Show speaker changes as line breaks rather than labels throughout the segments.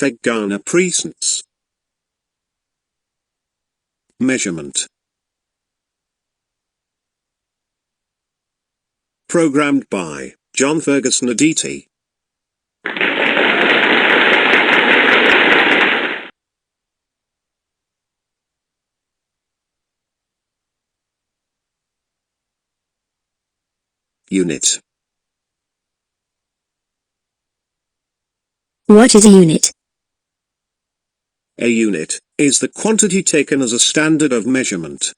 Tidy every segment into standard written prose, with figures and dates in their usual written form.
Vegana presence. Measurement. Programmed by John Ferguson Aditi. Unit.
What is a unit?
A unit is the quantity taken as a standard of measurement.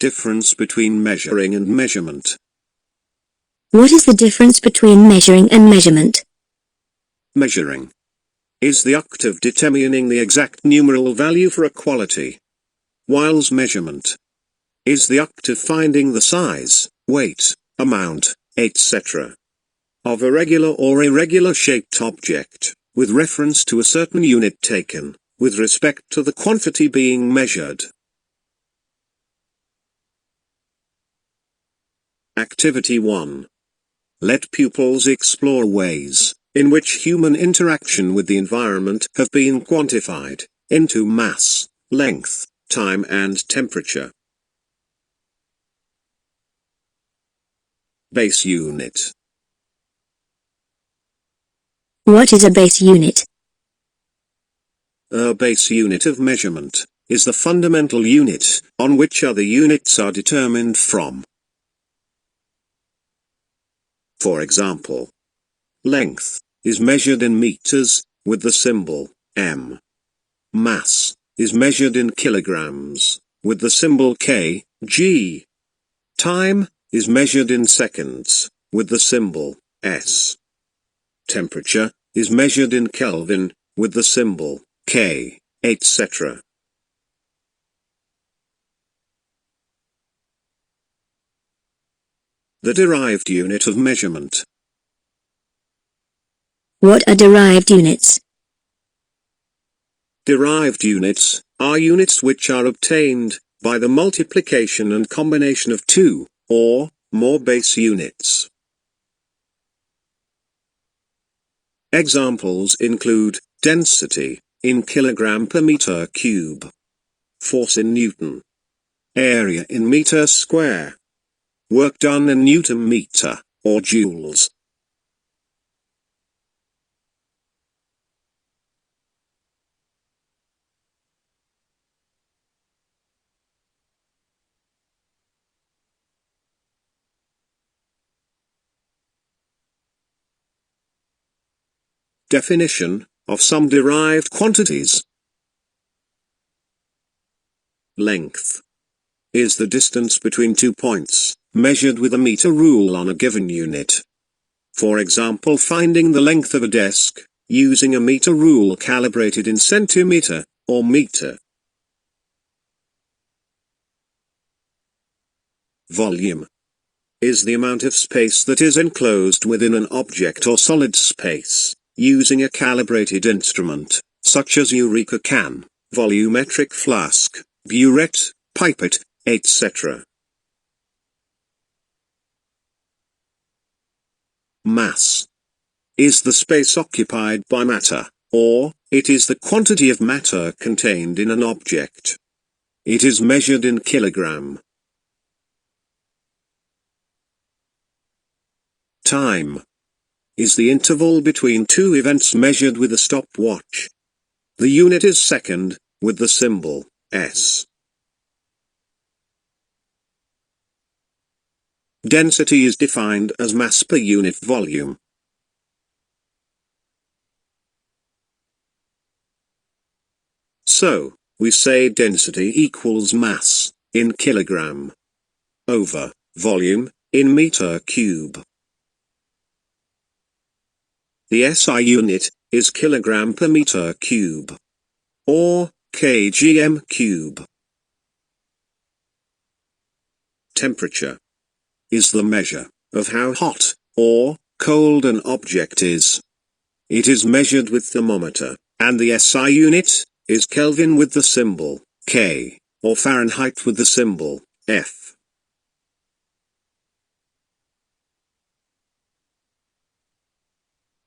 Difference between measuring and measurement.
What is the difference between measuring and measurement?
Measuring is the act of determining the exact numeral value for a quality, whilst measurement is the act of finding the size, weight, amount, etc. of a regular or irregular shaped object, with reference to a certain unit taken, with respect to the quantity being measured. Activity 1. Let pupils explore ways in which human interaction with the environment have been quantified into mass, length, time and temperature. Base unit.
What is a base unit?
A base unit of measurement is the fundamental unit on which other units are determined from. For example, length is measured in meters with the symbol m. Mass is measured in kilograms with the symbol kg. Time is measured in seconds with the symbol s. Temperature is measured in Kelvin with the symbol K, etc. The derived unit of measurement.
What are derived units?
Derived units are units which are obtained by the multiplication and combination of two or more base units. Examples include density in kilogram per meter cube, force in Newton, area in meter square, work done in Newton meter or joules. Definition of some derived quantities. Length is the distance between 2 points, measured with a meter rule on a given unit. For example, finding the length of a desk, using a meter rule calibrated in centimeter or meter. Volume is the amount of space that is enclosed within an object or solid space, using a calibrated instrument, such as Eureka can, volumetric flask, burette, pipette, etc. Mass is the space occupied by matter, or it is the quantity of matter contained in an object. It is measured in kilogram. Time is the interval between two events measured with a stopwatch. The unit is second, with the symbol s. Density is defined as mass per unit volume. So, we say density equals mass, in kilogram, over volume, in meter cube. The SI unit is kilogram per meter cube, or kgm cube. Temperature is the measure of how hot or cold an object is. It is measured with thermometer, and the SI unit is Kelvin with the symbol K, or Fahrenheit with the symbol F.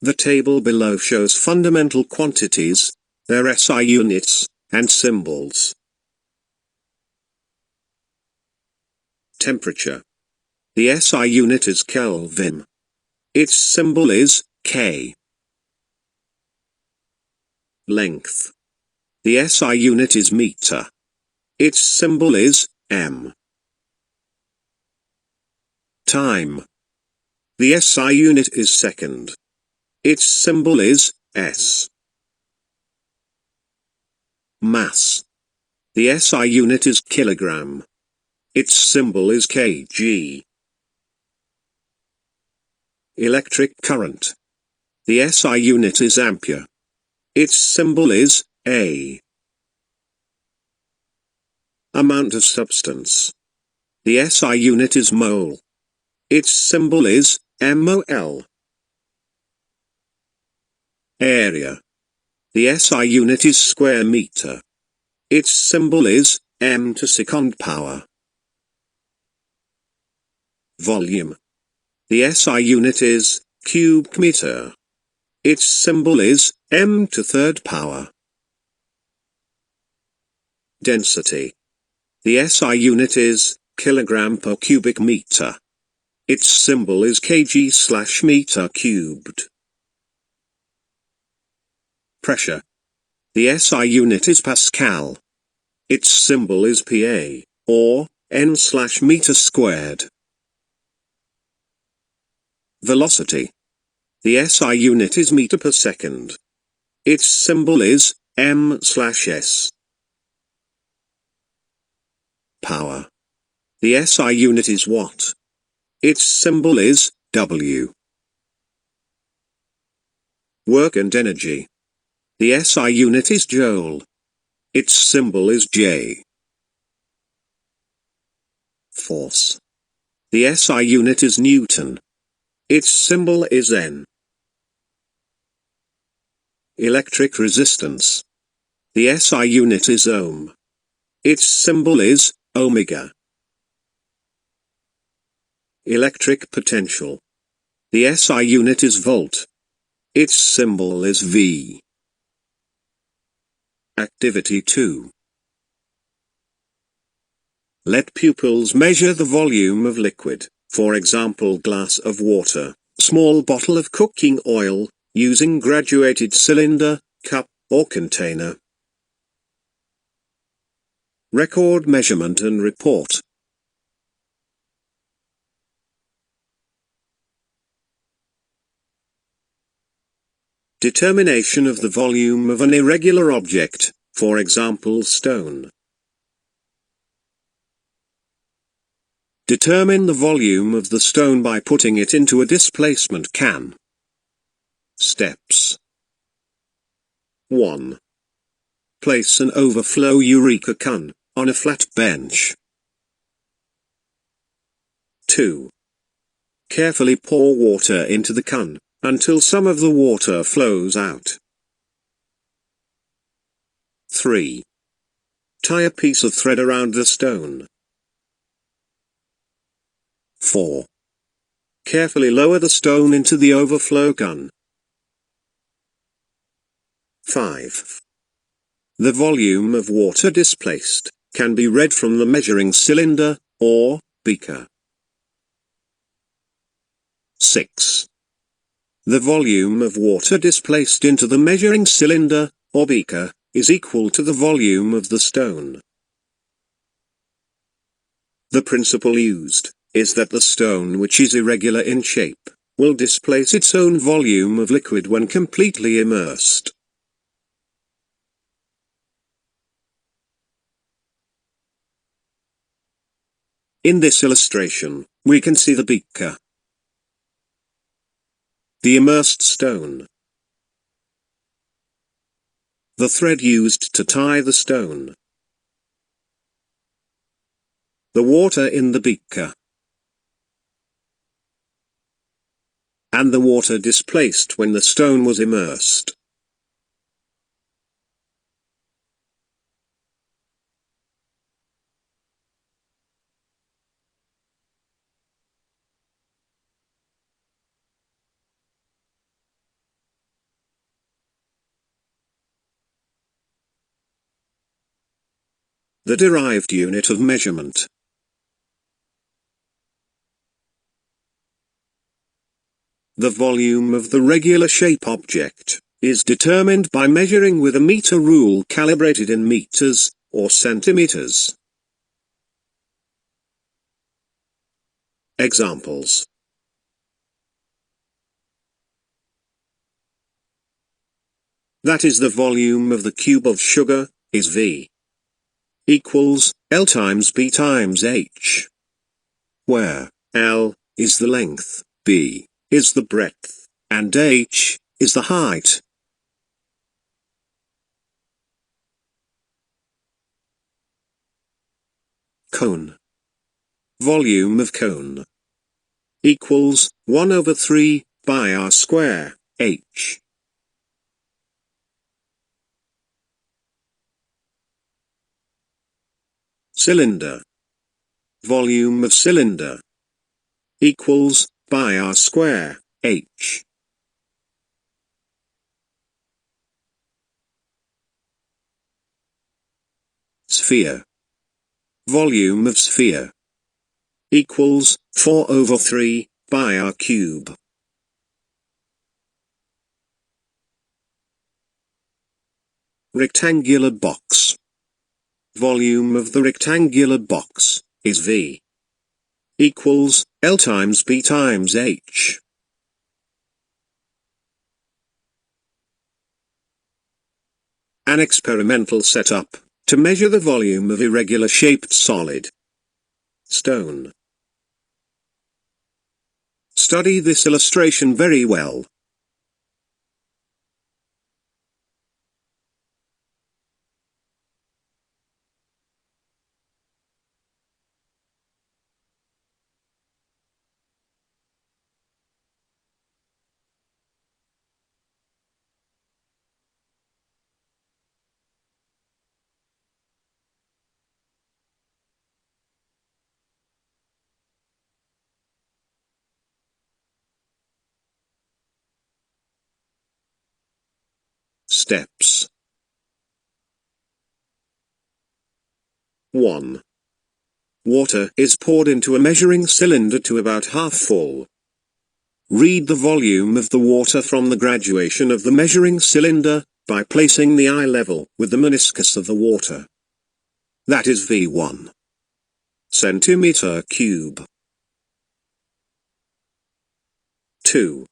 The table below shows fundamental quantities, their SI units, and symbols. Temperature. The SI unit is Kelvin. Its symbol is K. Length. The SI unit is meter. Its symbol is M. Time. The SI unit is second. Its symbol is S. Mass. The SI unit is kilogram. Its symbol is kg. Electric current. The SI unit is ampere. Its symbol is A. Amount of substance. The SI unit is mole. Its symbol is MOL. Area. The SI unit is square meter. Its symbol is m to second power. Volume. The SI unit is cubic meter. Its symbol is m to third power. Density. The SI unit is kilogram per cubic meter. Its symbol is kg/meter cubed. Pressure. The SI unit is Pascal. Its symbol is Pa, or N/meter squared. Velocity. The SI unit is meter per second. Its symbol is m/s. Power. The SI unit is watt. Its symbol is W. Work and energy. The SI unit is Joule. Its symbol is J. Force. The SI unit is Newton. Its symbol is N. Electric resistance. The SI unit is ohm. Its symbol is omega. Electric potential. The SI unit is volt. Its symbol is V. Activity 2. Let pupils measure the volume of liquid, for example glass of water, small bottle of cooking oil, using graduated cylinder, cup, or container. Record measurement and report. Determination of the volume of an irregular object, for example stone. Determine the volume of the stone by putting it into a displacement can. Steps. 1. Place an overflow eureka can on a flat bench. 2. Carefully pour water into the can until some of the water flows out. 3. Tie a piece of thread around the stone. 4. Carefully lower the stone into the overflow can. 5. The volume of water displaced can be read from the measuring cylinder or beaker. 6. The volume of water displaced into the measuring cylinder or beaker is equal to the volume of the stone. The principle used is that the stone, which is irregular in shape, will displace its own volume of liquid when completely immersed. In this illustration, we can see the beaker, the immersed stone, the thread used to tie the stone, the water in the beaker, and the water displaced when the stone was immersed. the derived unit of measurement. The volume of the regular shape object is determined by measuring with a meter rule calibrated in meters or centimeters. Examples. That is the volume of the cube of sugar, is V equals L times B times H, where L is the length, B is the breadth, and H is the height. Cone. Volume of cone equals 1 over 3 pi r square, H. Cylinder. Volume of cylinder equals pi r square, H. Sphere. Volume of sphere equals 4 over 3 pi r cube. Rectangular box. Volume of the rectangular box is V equals L times B times H. An experimental setup to measure the volume of irregular shaped solid. Stone. Study this illustration very well. Steps. 1. Water is poured into a measuring cylinder to about half full. Read the volume of the water from the graduation of the measuring cylinder by placing the eye level with the meniscus of the water. That is V1 centimeter cube. 2.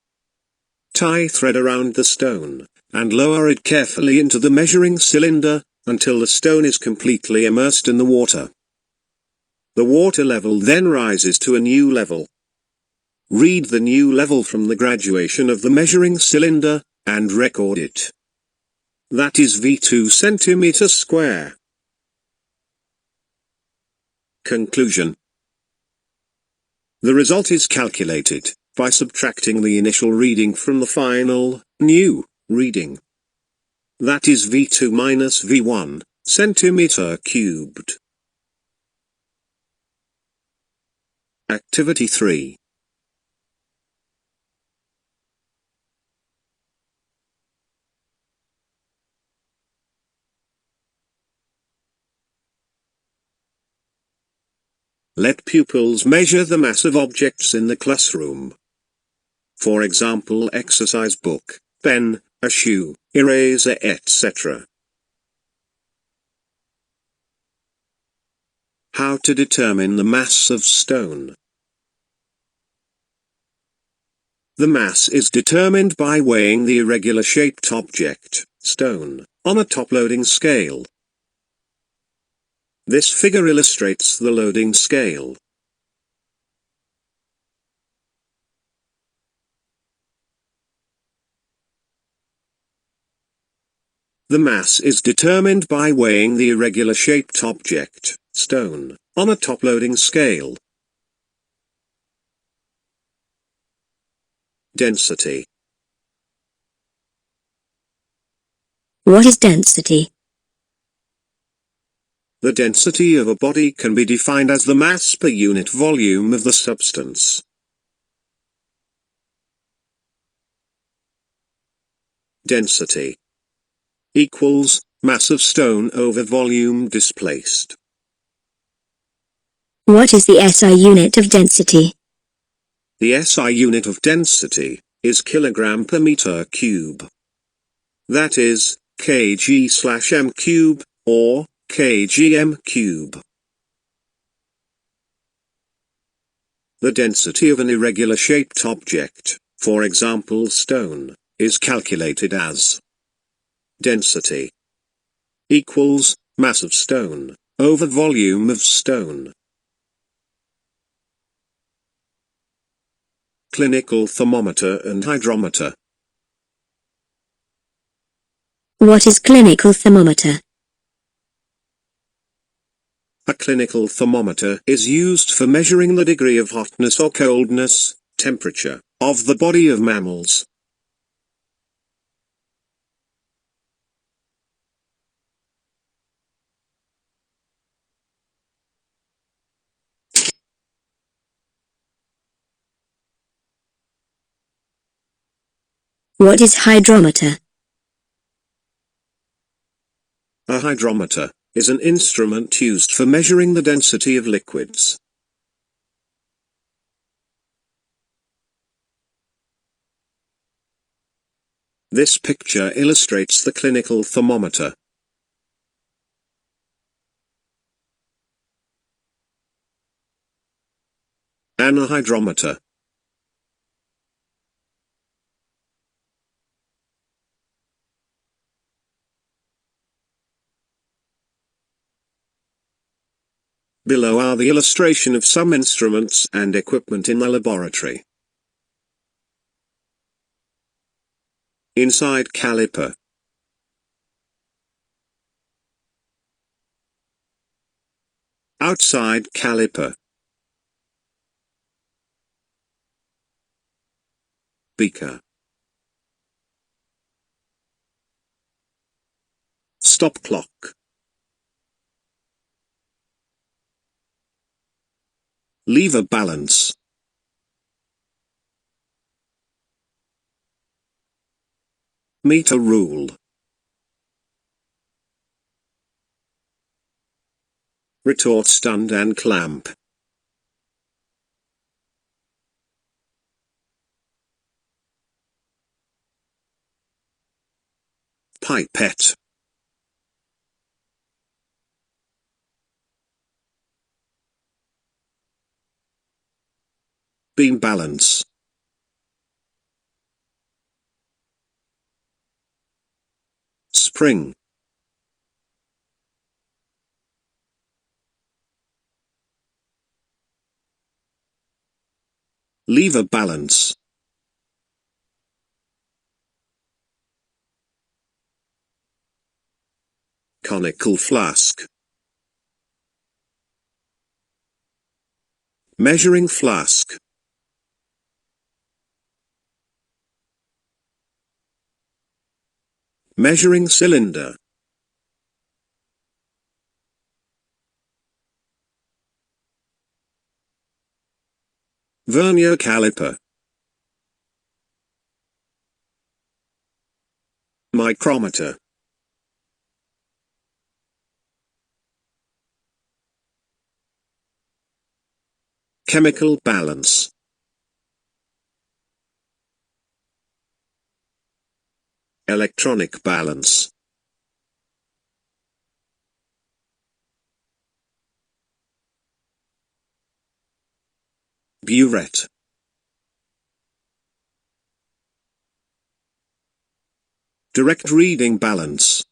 Tie thread around the stone and lower it carefully into the measuring cylinder until the stone is completely immersed in the water. The water level then rises to a new level. Read the new level from the graduation of the measuring cylinder and record it. That is V2 centimeter square. Conclusion. The result is calculated by subtracting the initial reading from the final, new, reading. That is V2 minus V1 centimeter cubed. Activity 3. Let pupils measure the mass of objects in the classroom. For example, exercise book, pen, a shoe, eraser, etc. How to determine the mass of stone. The mass is determined by weighing the irregular shaped object, stone, on a top-loading scale. This figure illustrates the loading scale. The mass is determined by weighing the irregular shaped object, stone, on a top-loading scale. Density.
What is density?
The density of a body can be defined as the mass per unit volume of the substance. Density equals mass of stone over volume displaced.
What is the SI unit of density?
The SI unit of density is kilogram per meter cube. That is, kg/m cube, or kgm cube. The density of an irregular shaped object, for example stone, is calculated as density equals mass of stone over volume of stone. Clinical thermometer and hydrometer.
What is clinical thermometer?
A clinical thermometer is used for measuring the degree of hotness or coldness, temperature, of the body of mammals.
What is hydrometer?
A hydrometer is an instrument used for measuring the density of liquids. This picture illustrates the clinical thermometer. An hydrometer. Below are the illustration of some instruments and equipment in the laboratory. Inside caliper. Outside caliper. Beaker. Stop clock. Lever balance. Meter rule. Retort stand and clamp. Pipette. Beam balance. Spring. Lever balance. Conical flask. Measuring flask. Measuring cylinder. Vernier caliper. Micrometer. Chemical balance. Electronic balance. Burette. Direct reading balance.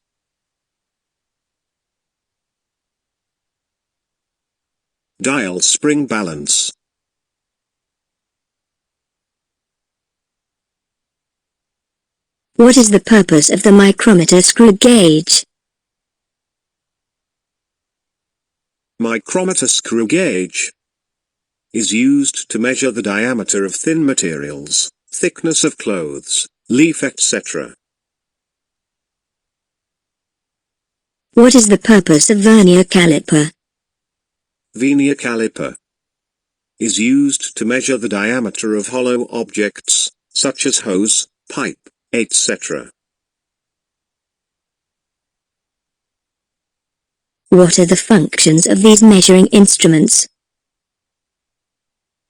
Dial spring balance.
What is the purpose of the micrometer screw gauge?
Micrometer screw gauge is used to measure the diameter of thin materials, thickness of clothes, leaf, etc.
What is the purpose of vernier caliper?
Vernier caliper is used to measure the diameter of hollow objects, such as hose, pipe, etc.
What are the functions of these measuring instruments?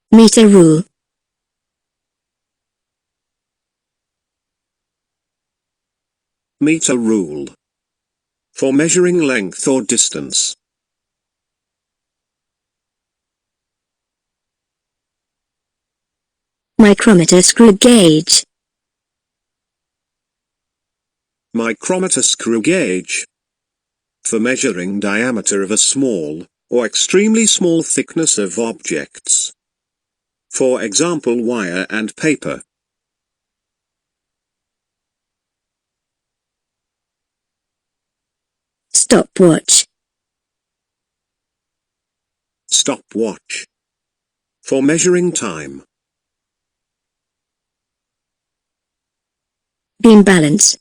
Meter rule.
Meter rule. For measuring length or distance.
Micrometer screw gauge.
Micrometer screw gauge. For measuring diameter of a small, or extremely small thickness of objects. For example, wire and paper.
Stopwatch.
Stopwatch. For measuring time.
Beam balance.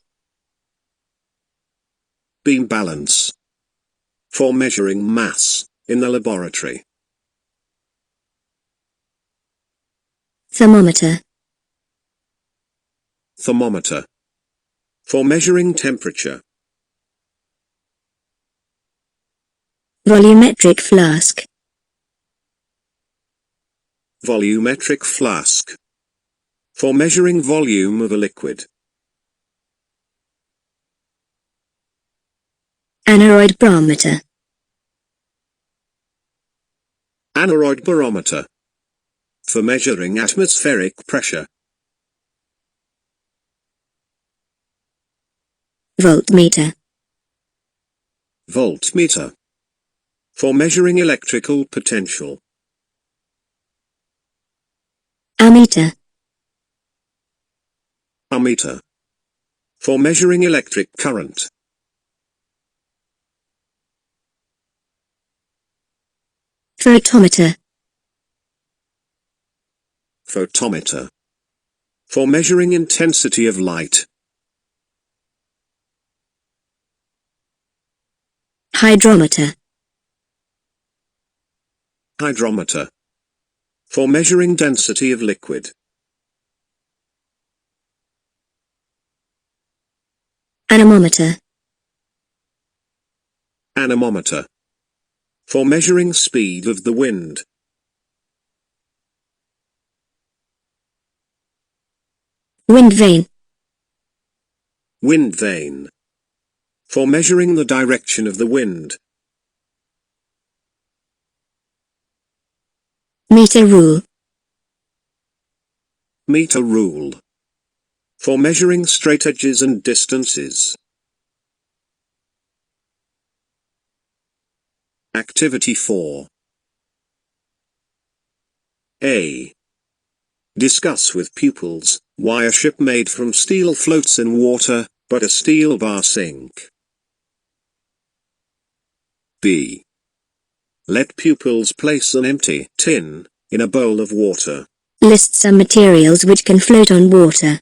Beam balance. For measuring mass in the laboratory.
Thermometer.
Thermometer. For measuring temperature.
Volumetric flask.
Volumetric flask. For measuring volume of a liquid.
Aneroid barometer.
Aneroid barometer. For measuring atmospheric pressure.
Voltmeter.
Voltmeter. For measuring electrical potential.
Ammeter.
Ammeter. For measuring electric current.
Photometer.
Photometer. For measuring intensity of light.
Hydrometer.
Hydrometer. For measuring density of liquid.
Anemometer.
Anemometer. For measuring speed of the wind.
Wind vane.
Wind vane. For measuring the direction of the wind.
Meter rule.
Meter rule. For measuring straightedges and distances. Activity 4. A. Discuss with pupils why a ship made from steel floats in water, but a steel bar sink. B. Let pupils place an empty tin in a bowl of water.
List some materials which can float on water.